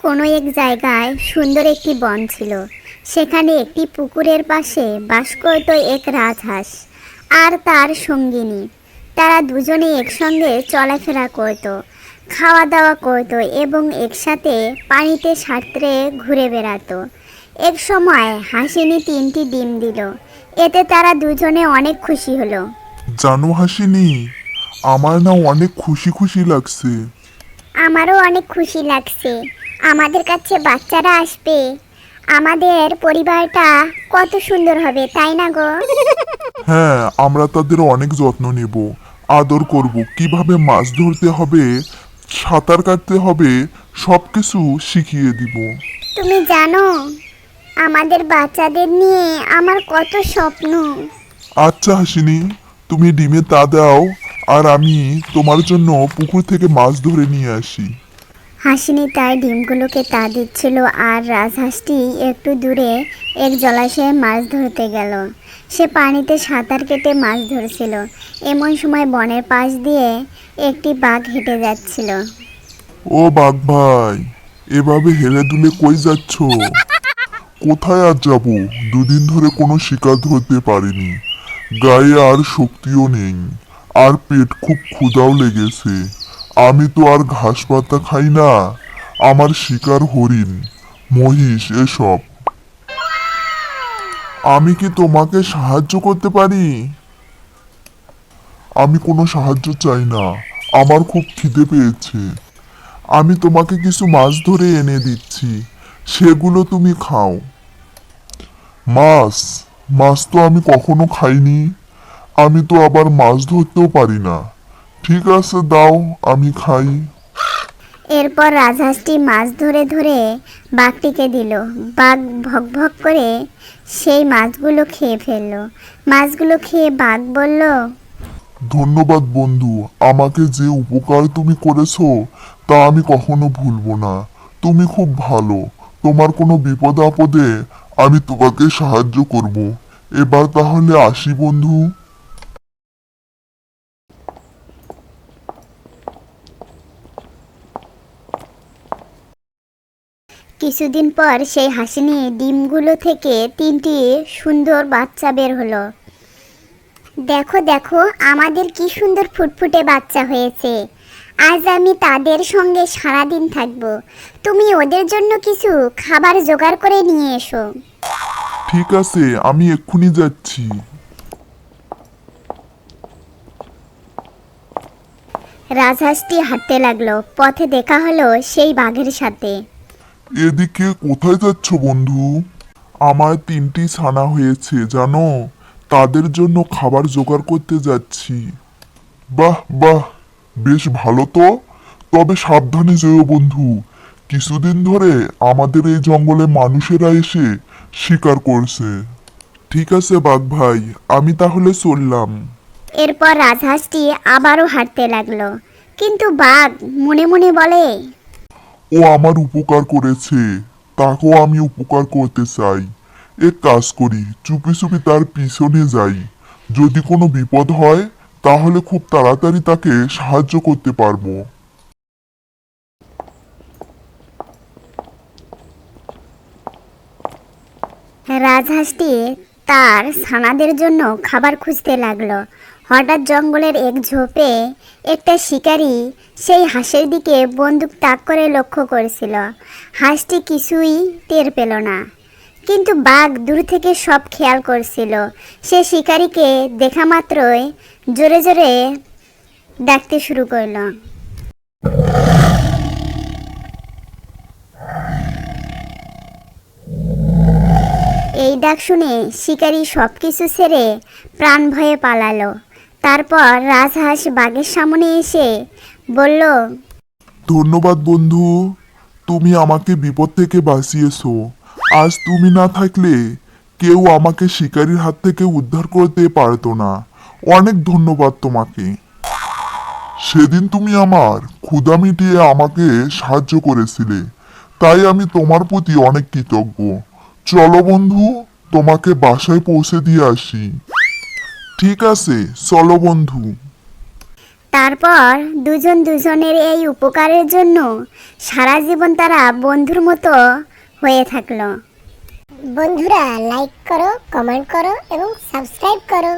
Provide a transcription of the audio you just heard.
কোনো এক জায়গায় সুন্দর একটি বন ছিল। সেখানে একটি পুকুরের পাশে বাস করত এক রাজহাঁস আর তার সঙ্গিনী। তারা দুজনে একসঙ্গে চলাফেরা করত, খাওয়া দাওয়া করত এবং একসাথে পানিতে সাঁতরে ঘুরে বেড়াতো। এক সময় হাসিনী 3টি ডিম দিল। এতে তারা দুজনে অনেক খুশি হলো। জানো হাসিনি, আমার না অনেক খুশি খুশি লাগছে। আমারও অনেক খুশি লাগছে। আমাদের কাছে বাচ্চারা আসবে, আমাদের পরিবারটা কত সুন্দর হবে, তাই না গো? হ্যাঁ, আমরা তাদের অনেক যত্ন নেব, আদর করব, কিভাবে মাছ ধরতে হবে, সাঁতার কাটতে হবে, সবকিছু শিখিয়ে দিব। তুমি জানো, আমাদের বাচ্চাদের নিয়ে আমার কত স্বপ্ন। আচ্ছা হাসিনি, তুমি ডিমে তা দাও, আর আমি তোমার জন্য পুকুর থেকে মাছ ধরে নিয়ে আসি। হাসিনী তার ডিমগুলোকে তা দিচ্ছিল আর রাজহাঁসটি একটু দূরে এক জলাশয়ে মাছ ধরতে গেল। সে পানিতে সাঁতার কেটে মাছ ধরছিল। এমন সময় বনের পাশ দিয়ে একটি বাঘ হেঁটে যাচ্ছিল। ও বাঘ ভাই, এভাবে হেলে দুলে কই যাচ্ছ? কোথায় আর যাব? দুদিন ধরে কোনো শিকার ধরতে পারিনি, গায়ে আর শক্তিও নেই, আর পেট খুব ক্ষুধাও লেগেছে। আমি তো আর ঘাস পাতা খাই না, আমার শিকার হরিণ, মহিষ এসব। আমি কি তোমাকে সাহায্য করতে পারি? আমি কোনো সাহায্য চাই না, আমার খুব খিদে পেয়েছে। আমি তোমাকে কিছু মাছ ধরে এনে দিচ্ছি, সেগুলো তুমি খাও। মাছ? মাছ তো আমি কখনো খাইনি, আমি তো আবার মাছ ধরতেও পারি না। ঠিক আছে, দাও, আমি খাই। এরপর রাজহাঁসটি মাছ ধরে ধরে বাঘটিকে দিল। বাঘ ভক ভক করে সেই মাছগুলো খেয়ে ফেললো। মাছগুলো খেয়ে বাঘ বলল, ধন্যবাদ বন্ধু, আমাকে যে উপকার তুমি করেছো তা আমি কখনো ভুলবো না। তুমি খুব ভালো, তোমার কোনো বিপদ আপদে আমি তোমাকে সাহায্য করব। এবার তাহলে আসি বন্ধু। কিছুদিন পর সেই হাসিনী ডিমগুলো থেকে 3টি সুন্দর বাচ্চা বের হলো। দেখো দেখো, আমাদের কি সুন্দর ফুটফুটে বাচ্চা হয়েছে। আজ আমি তাদের সঙ্গে সারাদিন থাকবো। তুমি ওদের জন্য কিছু খাবার জোগাড় করে নিয়ে এসো। ঠিক আছে, আমি এক্ষুনি যাচ্ছি। রাজহাঁসটি হাঁটতে লাগলো। পথে দেখা হলো সেই বাঘের সাথে। এদিকে কোথায় যাচ্ছ বন্ধু? আমার 3টি ছানা হয়েছে জানো, তাদের জন্য খাবার জোগাড় করতে যাচ্ছি। বাহ বাহ, বেশ ভালো তো। তবে সাবধানে যেও বন্ধু, কিছুদিন ধরে আমাদের এই জঙ্গলে মানুষেরা এসে শিকার করছে। ঠিক আছে বাঘ ভাই, আমি তাহলে চললাম। এরপর রাজহাঁসটি আবারও হাঁটতে লাগলো। কিন্তু বাঘ মনে মনে বলে, ও আমার উপকার করেছে, তাকেও আমি উপকার করতে চাই। এক কাজ করি, চুপি চুপি তার পিছনে যাই। যদি কোনো বিপদ হয় তাহলে খুব তাড়াতাড়ি তাকে সাহায্য করতে পারবো। রাজহাঁসটি তার ছানাদের জন্য খাবার খুঁজতে লাগলো। হঠাৎ জঙ্গলের এক ঝোপে একটা শিকারী সেই হাঁসের দিকে বন্দুক তাক করে লক্ষ্য করেছিল। হাঁসটি কিছুই টের পেল না, কিন্তু বাঘ দূর থেকে সব খেয়াল করছিল। সে শিকারীকে দেখা মাত্রই জোরে জোরে ডাকতে শুরু করলো। এই ডাক শুনে শিকারী সবকিছু ছেড়ে প্রাণ ভয়ে পালালো। তারপর রাজহাঁস বাঘের সামনে এসে বলল, ধন্যবাদ বন্ধু, তুমি আমাকে বিপদ থেকে বাঁচিয়েছো। আজ তুমি না থাকলে কেউ আমাকে শিকারীর হাত থেকে উদ্ধার করতে পারতো না। অনেক ধন্যবাদ তোমাকে। সেদিন তুমি আমার ক্ষুধা মিটিয়ে আমাকে সাহায্য করেছিলে, তাই আমি তোমার প্রতি অনেক কৃতজ্ঞ। চলো বন্ধু, তোমাকে বাসায় পৌঁছে দিয়ে আসি। ঠিক আছে, চলো বন্ধু। তারপর দুজন দুজনের এই উপকারের জন্য সারা জীবন তারা বন্ধুর মতো হয়ে থাকলো। বন্ধুরা লাইক করো, কমেন্ট করো এবং সাবস্ক্রাইব করো।